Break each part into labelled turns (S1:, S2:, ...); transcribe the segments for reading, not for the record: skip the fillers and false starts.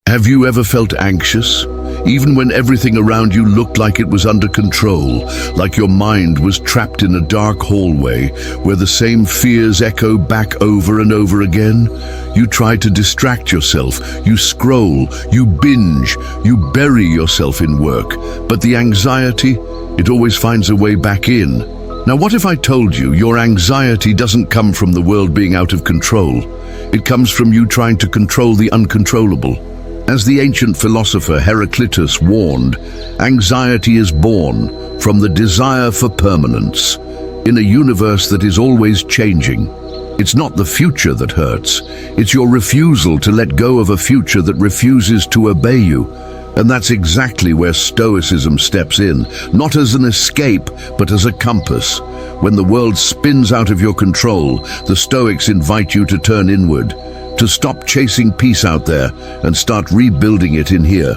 S1: Have you ever felt anxious? Even when everything around you looked like it was under control, like your mind was trapped in a dark hallway where the same fears echo back over and over again? You try to distract yourself, you scroll, you binge, you bury yourself in work, but the anxiety, it always finds a way back in. Now what if I told you your anxiety doesn't come from the world being out of control? It comes from you trying to control the uncontrollable. As the ancient philosopher Heraclitus warned, anxiety is born from the desire for permanence. In a universe that is always changing, it's not the future that hurts, it's your refusal to let go of a future that refuses to obey you. And that's exactly where Stoicism steps in, not as an escape, but as a compass. When the world spins out of your control, the Stoics invite you to turn inward, to stop chasing peace out there and start rebuilding it in here.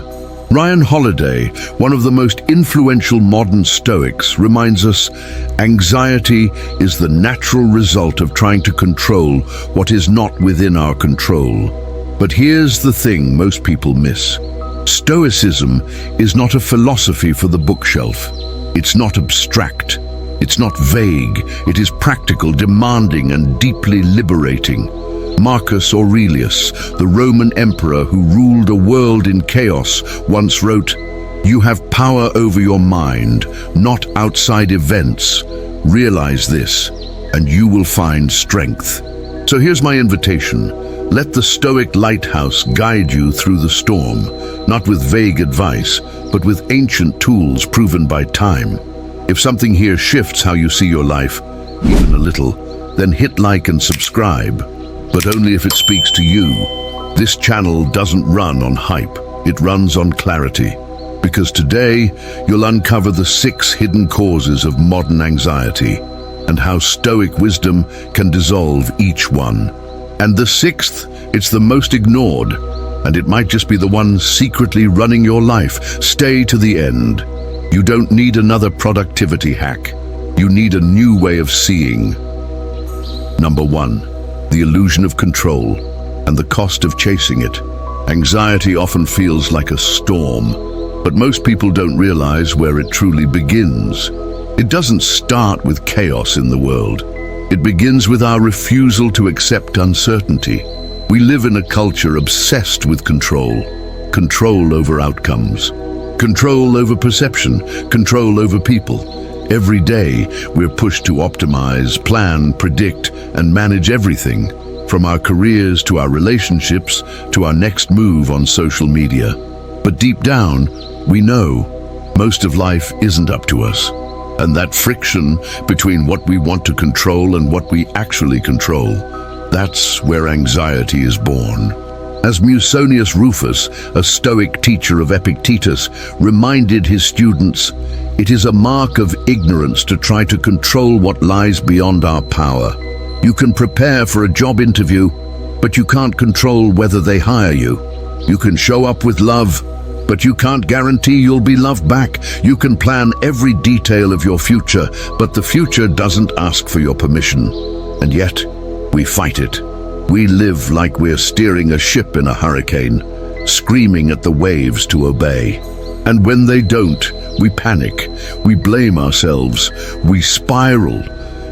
S1: Ryan Holiday, one of the most influential modern Stoics, reminds us, anxiety is the natural result of trying to control what is not within our control. But here's the thing most people miss. Stoicism is not a philosophy for the bookshelf. It's not abstract. It's not vague. It is practical, demanding, and deeply liberating. Marcus Aurelius, the Roman emperor who ruled a world in chaos, once wrote, "You have power over your mind, not outside events. Realize this, and you will find strength." So here's my invitation. Let the Stoic Lighthouse guide you through the storm, not with vague advice, but with ancient tools proven by time. If something here shifts how you see your life, even a little, then hit like and subscribe. But only if it speaks to you. This channel doesn't run on hype, it runs on clarity. Because today, you'll uncover the 6 hidden causes of modern anxiety, and how Stoic wisdom can dissolve each one. And the 6th, it's the most ignored, and it might just be the one secretly running your life. Stay to the end. You don't need another productivity hack. You need a new way of seeing. Number 1. The illusion of control and the cost of chasing it. Anxiety often feels like a storm, but most people don't realize where it truly begins. It doesn't start with chaos in the world. It begins with our refusal to accept uncertainty. We live in a culture obsessed with control. Control over outcomes, control over perception, control over people. Every day, we're pushed to optimize, plan, predict, and manage everything, from our careers to our relationships to our next move on social media. But deep down, we know most of life isn't up to us. And that friction between what we want to control and what we actually control, that's where anxiety is born. As Musonius Rufus, a Stoic teacher of Epictetus, reminded his students, it is a mark of ignorance to try to control what lies beyond our power. You can prepare for a job interview, but you can't control whether they hire you. You can show up with love, but you can't guarantee you'll be loved back. You can plan every detail of your future, but the future doesn't ask for your permission. And yet, we fight it. We live like we're steering a ship in a hurricane, screaming at the waves to obey. And when they don't, we panic, we blame ourselves, we spiral.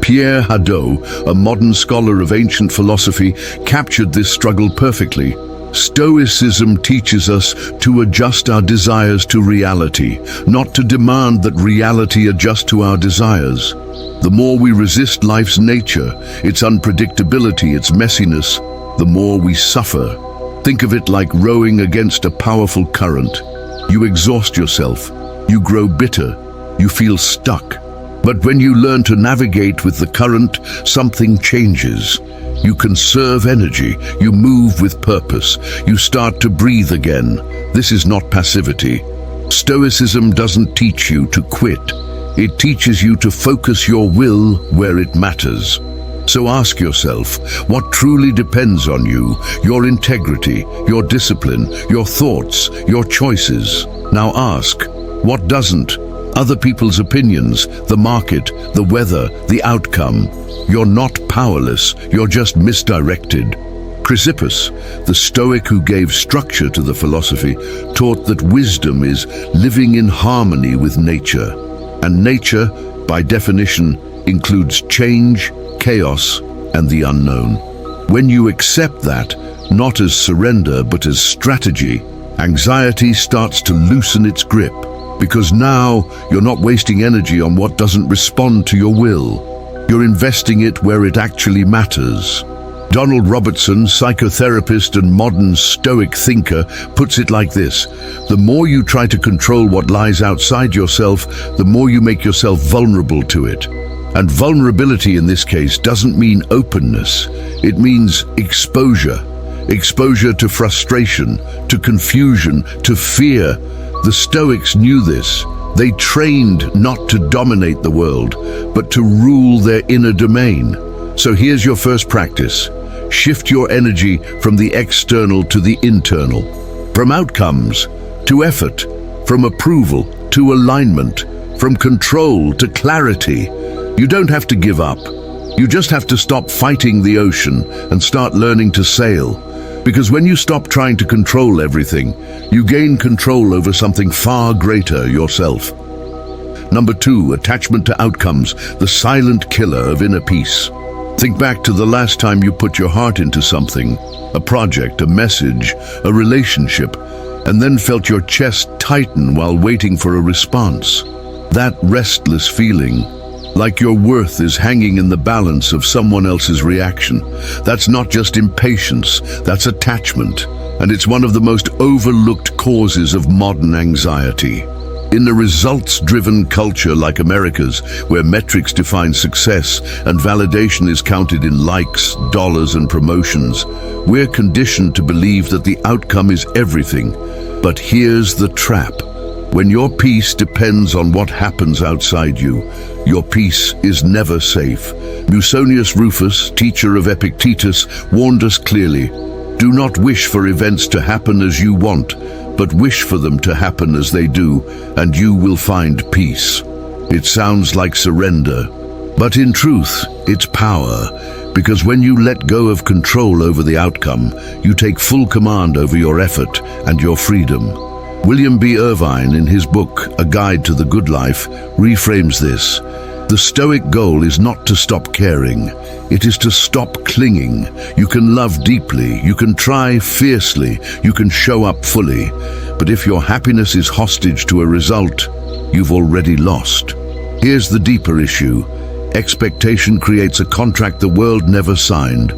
S1: Pierre Hadot, a modern scholar of ancient philosophy, captured this struggle perfectly. Stoicism teaches us to adjust our desires to reality, not to demand that reality adjust to our desires. The more we resist life's nature, its unpredictability, its messiness, the more we suffer. Think of it like rowing against a powerful current. You exhaust yourself, you grow bitter, you feel stuck. But when you learn to navigate with the current, something changes. You conserve energy, you move with purpose, you start to breathe again. This is not passivity. Stoicism doesn't teach you to quit. It teaches you to focus your will where it matters. So ask yourself, what truly depends on you, your integrity, your discipline, your thoughts, your choices? Now ask, what doesn't? Other people's opinions, the market, the weather, the outcome. You're not powerless, you're just misdirected. Chrysippus, the Stoic who gave structure to the philosophy, taught that wisdom is living in harmony with nature. And nature, by definition, includes change, chaos, and the unknown. When you accept that, not as surrender but as strategy, anxiety starts to loosen its grip, because now you're not wasting energy on what doesn't respond to your will. You're investing it where it actually matters. Donald Robertson, psychotherapist and modern Stoic thinker, puts it like this: the more you try to control what lies outside yourself, the more you make yourself vulnerable to it. And vulnerability in this case doesn't mean openness. It means exposure. Exposure to frustration, to confusion, to fear. The Stoics knew this. They trained not to dominate the world, but to rule their inner domain. So here's your first practice. Shift your energy from the external to the internal, from outcomes to effort, from approval to alignment, from control to clarity. You don't have to give up. You just have to stop fighting the ocean and start learning to sail. Because when you stop trying to control everything, you gain control over something far greater, yourself. Number 2, attachment to outcomes, the silent killer of inner peace. Think back to the last time you put your heart into something, a project, a message, a relationship, and then felt your chest tighten while waiting for a response. That restless feeling, like your worth is hanging in the balance of someone else's reaction. That's not just impatience, that's attachment, and it's one of the most overlooked causes of modern anxiety. In a results-driven culture like America's, where metrics define success and validation is counted in likes, dollars, and promotions, we're conditioned to believe that the outcome is everything. But here's the trap. When your peace depends on what happens outside you, your peace is never safe. Musonius Rufus, teacher of Epictetus, warned us clearly: do not wish for events to happen as you want, but wish for them to happen as they do, and you will find peace. It sounds like surrender, but in truth, it's power, because when you let go of control over the outcome, you take full command over your effort and your freedom. William B. Irvine, in his book, A Guide to the Good Life, reframes this: the Stoic goal is not to stop caring, it is to stop clinging. You can love deeply, you can try fiercely, you can show up fully, but if your happiness is hostage to a result, you've already lost. Here's the deeper issue. Expectation creates a contract the world never signed.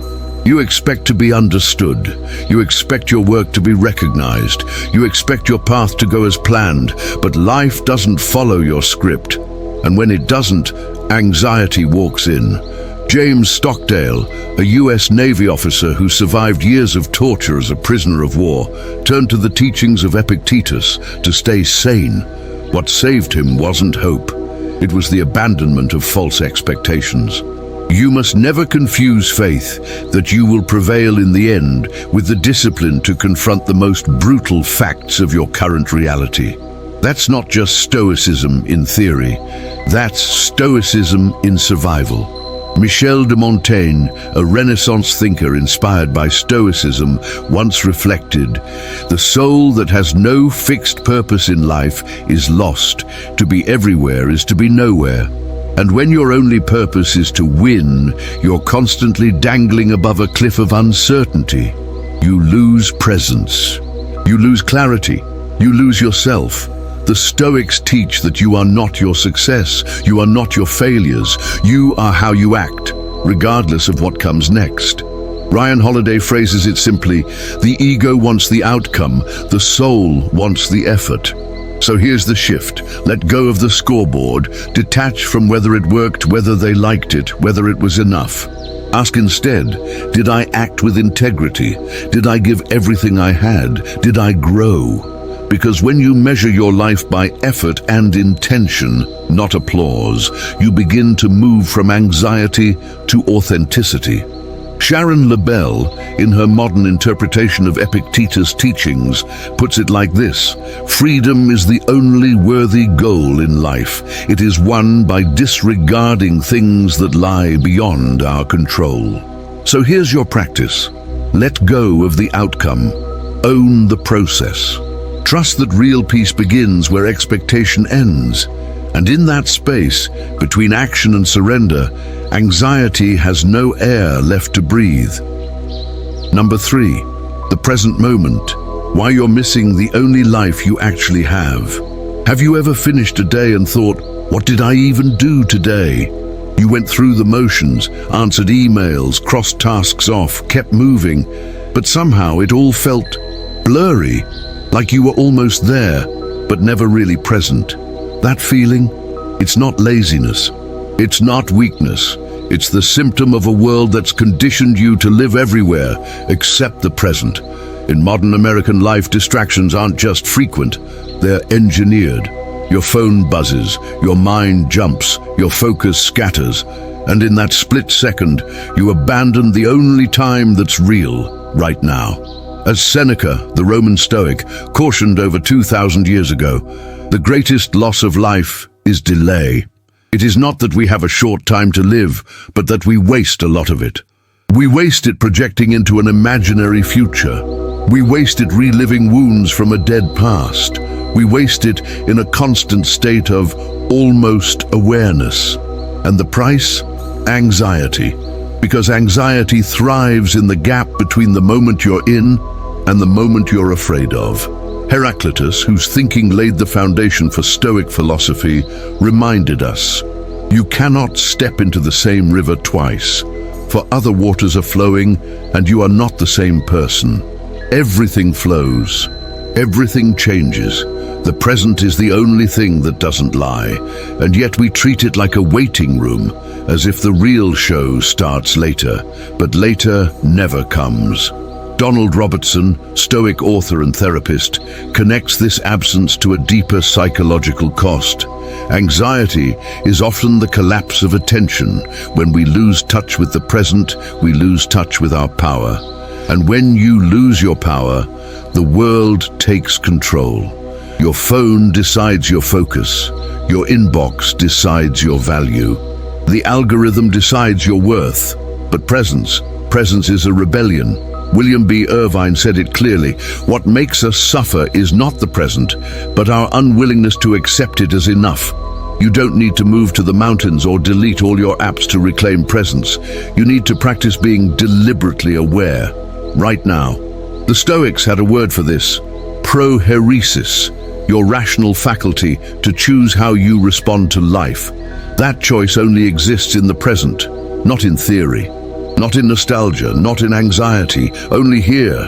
S1: You expect to be understood. You expect your work to be recognized. You expect your path to go as planned, but life doesn't follow your script. And when it doesn't, anxiety walks in. James Stockdale, a US Navy officer who survived years of torture as a prisoner of war, turned to the teachings of Epictetus to stay sane. What saved him wasn't hope. It was the abandonment of false expectations. You must never confuse faith that you will prevail in the end with the discipline to confront the most brutal facts of your current reality. That's not just Stoicism in theory, that's Stoicism in survival. Michel de Montaigne, a Renaissance thinker inspired by Stoicism, once reflected, "The soul that has no fixed purpose in life is lost. To be everywhere is to be nowhere." And when your only purpose is to win, you're constantly dangling above a cliff of uncertainty. You lose presence. You lose clarity. You lose yourself. The Stoics teach that you are not your success. You are not your failures. You are how you act, regardless of what comes next. Ryan Holiday phrases it simply: the ego wants the outcome, the soul wants the effort. So here's the shift. Let go of the scoreboard. Detach from whether it worked, whether they liked it, whether it was enough. Ask instead, did I act with integrity? Did I give everything I had? Did I grow? Because when you measure your life by effort and intention, not applause, you begin to move from anxiety to authenticity. Sharon Labelle, in her modern interpretation of Epictetus' teachings, puts it like this: freedom is the only worthy goal in life. It is won by disregarding things that lie beyond our control. So here's your practice. Let go of the outcome. Own the process. Trust that real peace begins where expectation ends. And in that space, between action and surrender, anxiety has no air left to breathe. Number 3, the present moment. Why you're missing the only life you actually have. Have you ever finished a day and thought, what did I even do today? You went through the motions, answered emails, crossed tasks off, kept moving, but somehow it all felt blurry, like you were almost there, but never really present. That feeling, it's not laziness, it's not weakness, it's the symptom of a world that's conditioned you to live everywhere except the present. In modern American life, distractions aren't just frequent, they're engineered. Your phone buzzes, your mind jumps, your focus scatters, and in that split second, you abandon the only time that's real, right now. As Seneca, the Roman Stoic, cautioned over 2,000 years ago, the greatest loss of life is delay. It is not that we have a short time to live, but that we waste a lot of it. We waste it projecting into an imaginary future. We waste it reliving wounds from a dead past. We waste it in a constant state of almost awareness. And the price? Anxiety. Because anxiety thrives in the gap between the moment you're in and the moment you're afraid of. Heraclitus, whose thinking laid the foundation for Stoic philosophy, reminded us, you cannot step into the same river twice, for other waters are flowing and you are not the same person. Everything flows. Everything changes. The present is the only thing that doesn't lie, and yet we treat it like a waiting room, as if the real show starts later, but later never comes. Donald Robertson, Stoic author and therapist, connects this absence to a deeper psychological cost. Anxiety is often the collapse of attention. When we lose touch with the present, we lose touch with our power. And when you lose your power, the world takes control. Your phone decides your focus. Your inbox decides your value. The algorithm decides your worth. But presence is a rebellion. William B. Irvine said it clearly, what makes us suffer is not the present, but our unwillingness to accept it as enough. You don't need to move to the mountains or delete all your apps to reclaim presence. You need to practice being deliberately aware, right now. The Stoics had a word for this, prohairesis, your rational faculty to choose how you respond to life. That choice only exists in the present, not in theory. Not in nostalgia, not in anxiety, only here.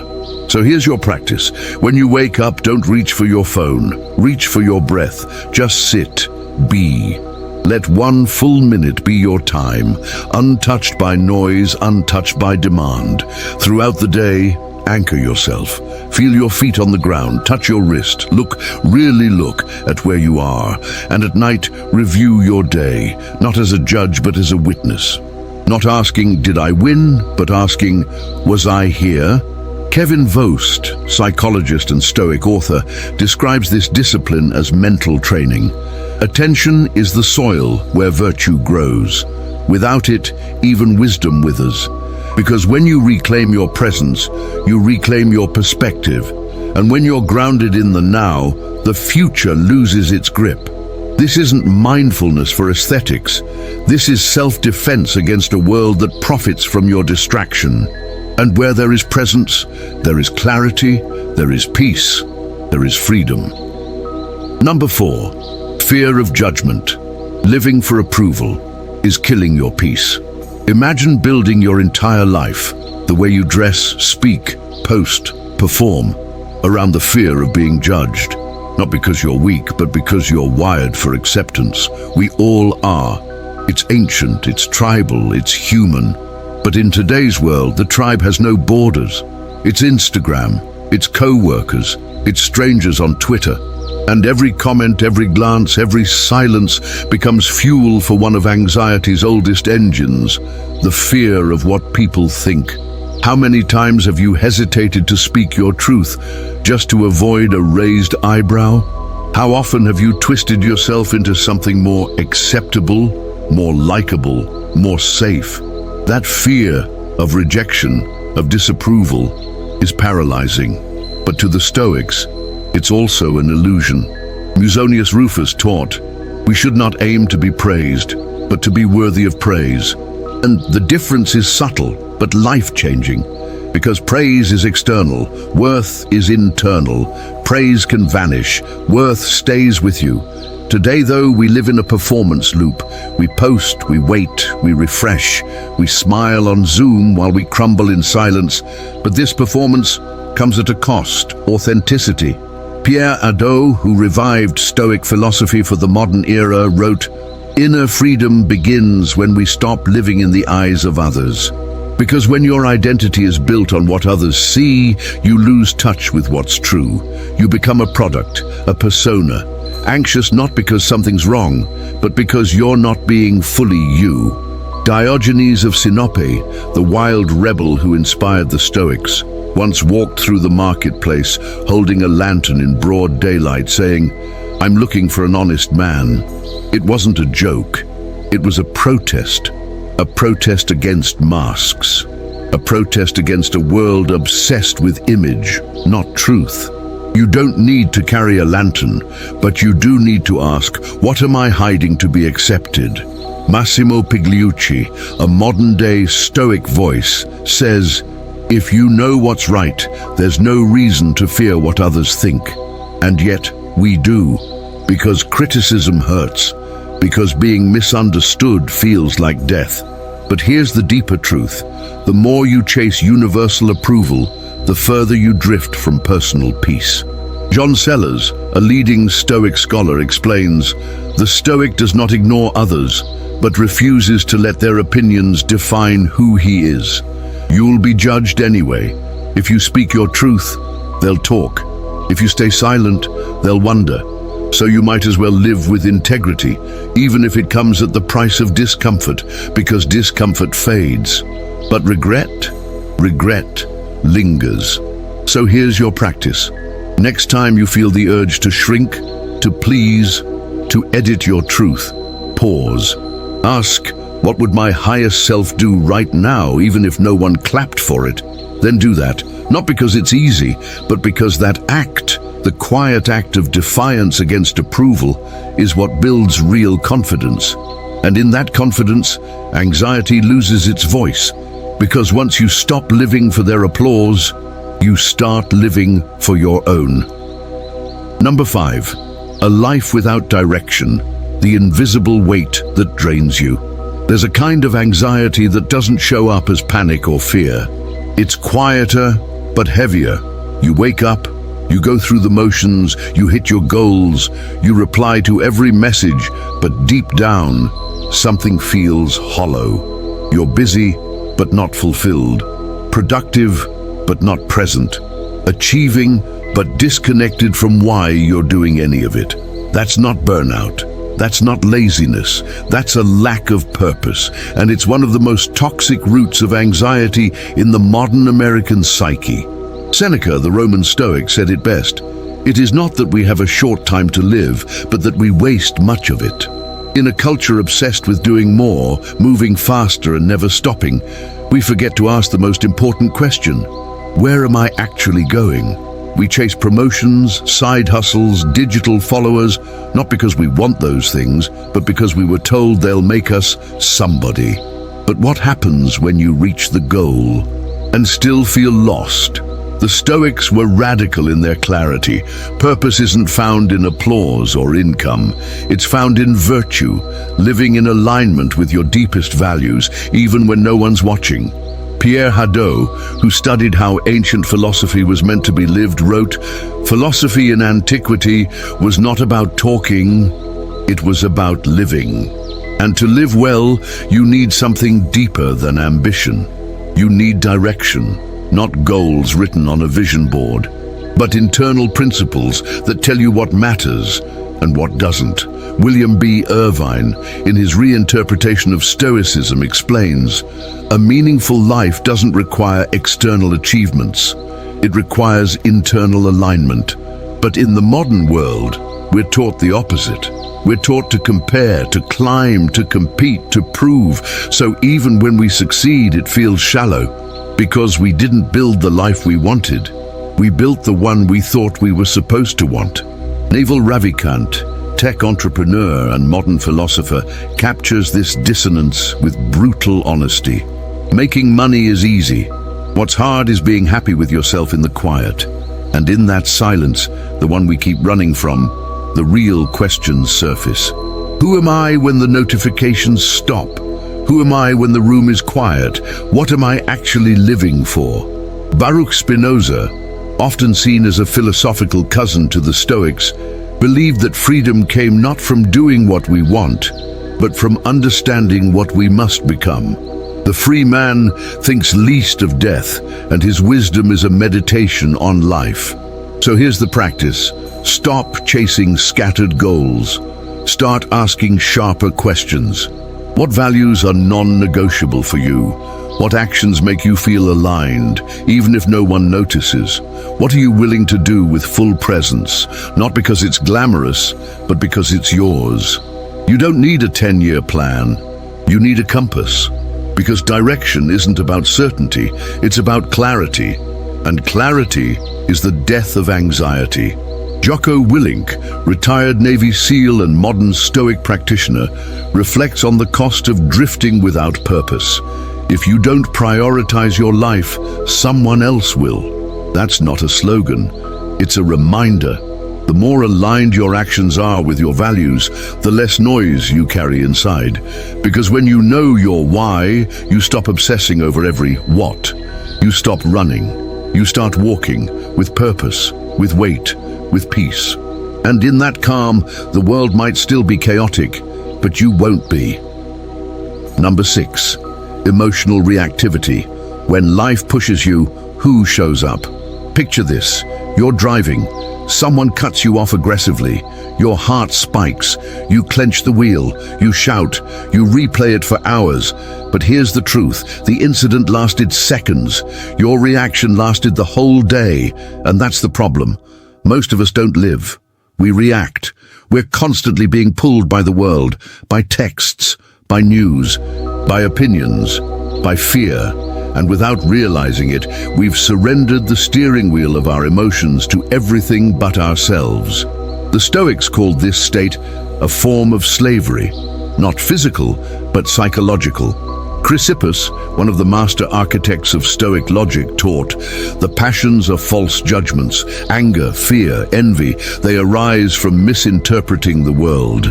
S1: So here's your practice. When you wake up, don't reach for your phone. Reach for your breath. Just sit. Be. Let 1 full minute be your time, untouched by noise, untouched by demand. Throughout the day, anchor yourself. Feel your feet on the ground, touch your wrist, really look at where you are. And at night, review your day, not as a judge but as a witness. Not asking, did I win, but asking, was I here? Kevin Vost, psychologist and Stoic author, describes this discipline as mental training. Attention is the soil where virtue grows. Without it, even wisdom withers. Because when you reclaim your presence, you reclaim your perspective. And when you're grounded in the now, the future loses its grip. This isn't mindfulness for aesthetics. This is self-defense against a world that profits from your distraction. And where there is presence, there is clarity, there is peace, there is freedom. Number 4, fear of judgment. Living for approval is killing your peace. Imagine building your entire life, the way you dress, speak, post, perform, around the fear of being judged. Not because you're weak, but because you're wired for acceptance. We all are. It's ancient, it's tribal, it's human. But in today's world, the tribe has no borders. It's Instagram, it's co-workers, it's strangers on Twitter. And every comment, every glance, every silence becomes fuel for one of anxiety's oldest engines, the fear of what people think. How many times have you hesitated to speak your truth just to avoid a raised eyebrow? How often have you twisted yourself into something more acceptable, more likable, more safe? That fear of rejection of disapproval is paralyzing. But to the Stoics, it's also an illusion. Musonius Rufus taught, we should not aim to be praised, but to be worthy of praise. And the difference is subtle, but life-changing. Because praise is external, worth is internal. Praise can vanish, worth stays with you. Today, though, we live in a performance loop. We post, we wait, we refresh, we smile on Zoom while we crumble in silence. But this performance comes at a cost: authenticity. Pierre Hadot, who revived Stoic philosophy for the modern era, wrote, "Inner freedom begins when we stop living in the eyes of others." Because when your identity is built on what others see, you lose touch with what's true. You become a product, a persona, anxious not because something's wrong, but because you're not being fully you. Diogenes of Sinope, the wild rebel who inspired the Stoics, once walked through the marketplace holding a lantern in broad daylight, saying, "I'm looking for an honest man." It wasn't a joke. It was a protest against masks, a protest against a world obsessed with image, not truth. You don't need to carry a lantern, but you do need to ask, what am I hiding to be accepted? Massimo Pigliucci, a modern-day Stoic voice, says, if you know what's right, there's no reason to fear what others think. And yet, we do, because criticism hurts, because being misunderstood feels like death. But here's the deeper truth. The more you chase universal approval, the further you drift from personal peace. John Sellers, a leading Stoic scholar, explains, the Stoic does not ignore others, but refuses to let their opinions define who he is. You'll be judged anyway. If you speak your truth, they'll talk. If you stay silent, they'll wonder. So you might as well live with integrity, even if it comes at the price of discomfort, because discomfort fades. But regret lingers. So here's your practice. Next time you feel the urge to shrink, to please, to edit your truth, pause. Ask, what would my highest self do right now, even if no one clapped for it? Then do that, not because it's easy, but because that act, the quiet act of defiance against approval, is what builds real confidence. And in that confidence, anxiety loses its voice, because once you stop living for their applause, you start living for your own. Number 5, a life without direction, the invisible weight that drains you. There's a kind of anxiety that doesn't show up as panic or fear. It's quieter, but heavier. You wake up, you go through the motions, you hit your goals, you reply to every message, but deep down, something feels hollow. You're busy, but not fulfilled. Productive, but not present. Achieving, but disconnected from why you're doing any of it. That's not burnout. That's not laziness. That's a lack of purpose. And it's one of the most toxic roots of anxiety in the modern American psyche. Seneca, the Roman Stoic, said it best. It is not that we have a short time to live, but that we waste much of it. In a culture obsessed with doing more, moving faster and never stopping, we forget to ask the most important question. Where am I actually going? We chase promotions, side hustles, digital followers, not because we want those things, but because we were told they'll make us somebody. But what happens when you reach the goal and still feel lost? The Stoics were radical in their clarity. Purpose isn't found in applause or income. It's found in virtue, living in alignment with your deepest values, even when no one's watching. Pierre Hadot, who studied how ancient philosophy was meant to be lived, wrote, "Philosophy in antiquity was not about talking, it was about living. And to live well, you need something deeper than ambition. You need direction, not goals written on a vision board, but internal principles that tell you what matters and what doesn't." William B. Irvine, in his reinterpretation of Stoicism, explains, "A meaningful life doesn't require external achievements. It requires internal alignment." But in the modern world, we're taught the opposite. We're taught to compare, to climb, to compete, to prove. So even when we succeed, it feels shallow. Because we didn't build the life we wanted. We built the one we thought we were supposed to want. Naval Ravikant, tech entrepreneur and modern philosopher, captures this dissonance with brutal honesty. Making money is easy. What's hard is being happy with yourself in the quiet. And in that silence, the one we keep running from, the real questions surface. Who am I when the notifications stop? Who am I when the room is quiet? What am I actually living for? Baruch Spinoza, often seen as a philosophical cousin to the Stoics, believed that freedom came not from doing what we want, but from understanding what we must become. The free man thinks least of death, and his wisdom is a meditation on life. So here's the practice. Stop chasing scattered goals. Start asking sharper questions. What values are non-negotiable for you? What actions make you feel aligned, even if no one notices? What are you willing to do with full presence, not because it's glamorous, but because it's yours? You don't need a 10-year plan. You need a compass. Because direction isn't about certainty, it's about clarity. And clarity is the death of anxiety. Jocko Willink, retired Navy SEAL and modern Stoic practitioner, reflects on the cost of drifting without purpose. If you don't prioritize your life, someone else will. That's not a slogan, it's a reminder. The more aligned your actions are with your values, the less noise you carry inside. Because when you know your why, you stop obsessing over every what. You stop running. You start walking with purpose, with weight, with peace. And in that calm, the world might still be chaotic, but you won't be. Number 6, emotional reactivity. When life pushes you, who shows up? Picture this. You're driving. Someone cuts you off aggressively. Your heart spikes. You clench the wheel. You shout. You replay it for hours. But here's the truth. The incident lasted seconds. Your reaction lasted the whole day. And that's the problem. Most of us don't live. We react. We're constantly being pulled by the world, by texts, by news, by opinions, by fear. And without realizing it, we've surrendered the steering wheel of our emotions to everything but ourselves. The Stoics called this state a form of slavery, not physical, but psychological. Chrysippus, one of the master architects of Stoic logic, taught, the passions are false judgments, anger, fear, envy. They arise from misinterpreting the world.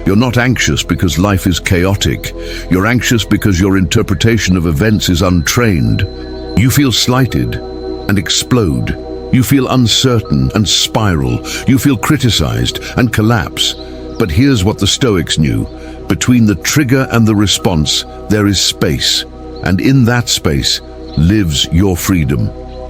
S1: You're not anxious because life is chaotic. You're anxious because your interpretation of events is untrained. You feel slighted and explode. You feel uncertain and spiral. You feel criticized and collapse. But here's what the Stoics knew. Between the trigger and the response, there is space. And in that space lives your freedom.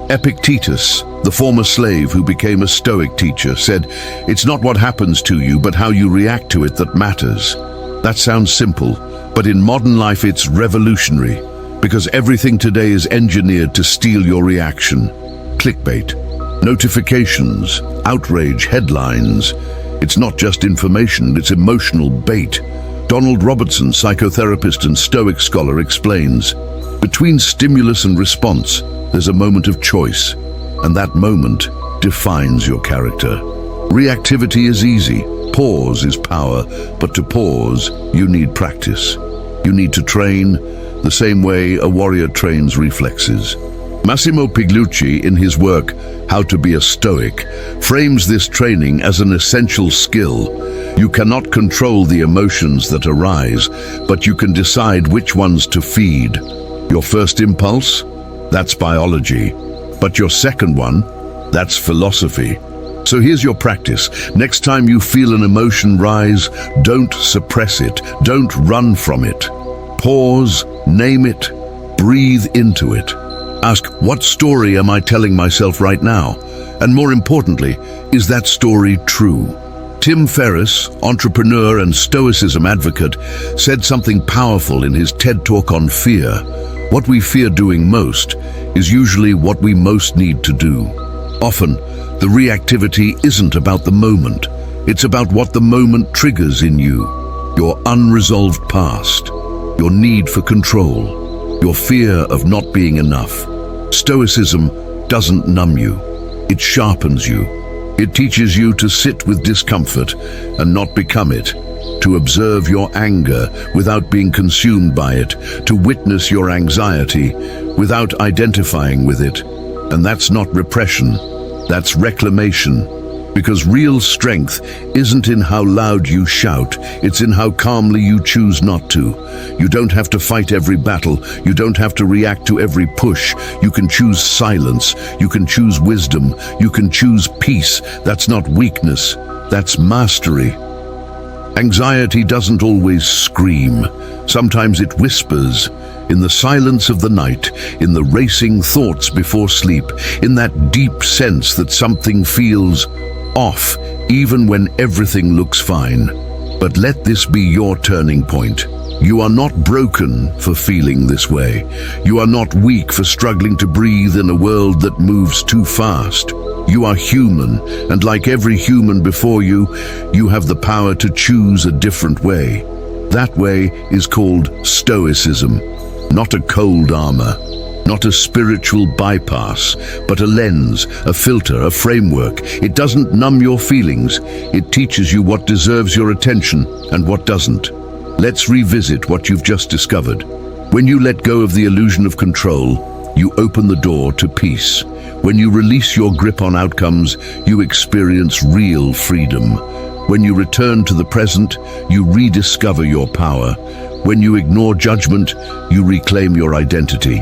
S1: Epictetus, the former slave who became a Stoic teacher, said, "It's not what happens to you, but how you react to it that matters." That sounds simple, but in modern life it's revolutionary, because everything today is engineered to steal your reaction. Clickbait, notifications, outrage, headlines. It's not just information, it's emotional bait. Donald Robertson, psychotherapist and Stoic scholar, explains, between stimulus and response, there's a moment of choice, and that moment defines your character. Reactivity is easy, pause is power, but to pause, you need practice. You need to train the same way a warrior trains reflexes. Massimo Pigliucci, in his work, How to Be a Stoic, frames this training as an essential skill. You cannot control the emotions that arise, but you can decide which ones to feed. Your first impulse? That's biology. But your second one? That's philosophy. So here's your practice. Next time you feel an emotion rise, don't suppress it. Don't run from it. Pause, name it, breathe into it. Ask, what story am I telling myself right now? And more importantly, is that story true? Tim Ferriss, entrepreneur and Stoicism advocate, said something powerful in his TED Talk on fear. What we fear doing most is usually what we most need to do. Often, the reactivity isn't about the moment. It's about what the moment triggers in you. Your unresolved past, your need for control, your fear of not being enough. Stoicism doesn't numb you, it sharpens you. It teaches you to sit with discomfort and not become it, to observe your anger without being consumed by it, to witness your anxiety without identifying with it. And that's not repression, that's reclamation. Because real strength isn't in how loud you shout, it's in how calmly you choose not to. You don't have to fight every battle, you don't have to react to every push. You can choose silence, you can choose wisdom, you can choose peace. That's not weakness, that's mastery. Anxiety doesn't always scream. Sometimes it whispers, in the silence of the night, in the racing thoughts before sleep, in that deep sense that something feels off, even when everything looks fine. But let this be your turning point. You are not broken for feeling this way. You are not weak for struggling to breathe in a world that moves too fast. You are human, and like every human before you, you have the power to choose a different way. That way is called Stoicism, not a cold armor, not a spiritual bypass, but a lens, a filter, a framework. It doesn't numb your feelings. It teaches you what deserves your attention and what doesn't. Let's revisit what you've just discovered. When you let go of the illusion of control, you open the door to peace. When you release your grip on outcomes, you experience real freedom. When you return to the present, you rediscover your power. When you ignore judgment, you reclaim your identity.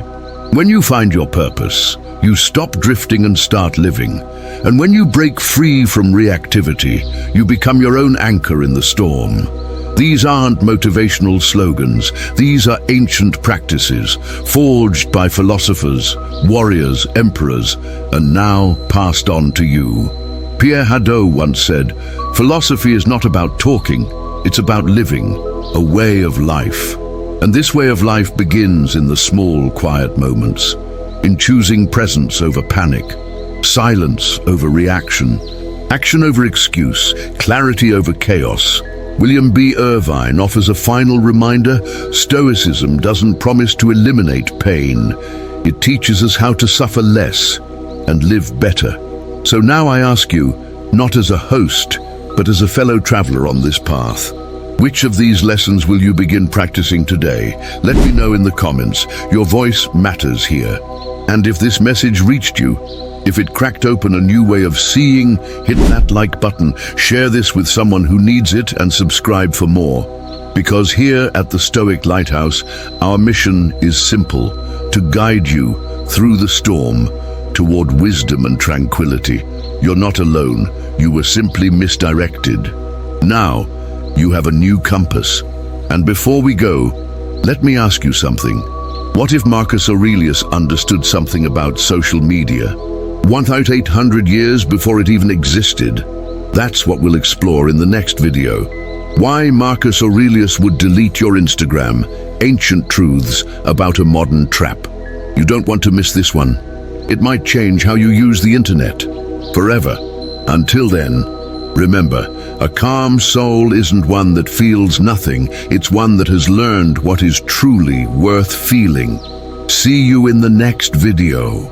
S1: When you find your purpose, you stop drifting and start living. And when you break free from reactivity, you become your own anchor in the storm. These aren't motivational slogans. These are ancient practices, forged by philosophers, warriors, emperors, and now passed on to you. Pierre Hadot once said, "Philosophy is not about talking, it's about living, a way of life." And this way of life begins in the small, quiet moments, in choosing presence over panic, silence over reaction, action over excuse, clarity over chaos. William B. Irvine offers a final reminder: Stoicism doesn't promise to eliminate pain. It teaches us how to suffer less and live better. So now I ask you, not as a host, but as a fellow traveler on this path, which of these lessons will you begin practicing today? Let me know in the comments. Your voice matters here. And if this message reached you, if it cracked open a new way of seeing, hit that like button, share this with someone who needs it, and subscribe for more. Because here at the Stoic Lighthouse, our mission is simple: to guide you through the storm toward wisdom and tranquility. You're not alone. You were simply misdirected. Now, you have a new compass. And before we go, let me ask you something. What if Marcus Aurelius understood something about social media 1,800 years before it even existed? That's what we'll explore in the next video. Why Marcus Aurelius would delete your Instagram, ancient truths about a modern trap. You don't want to miss this one. It might change how you use the internet forever. Until then, remember, a calm soul isn't one that feels nothing, it's one that has learned what is truly worth feeling. See you in the next video.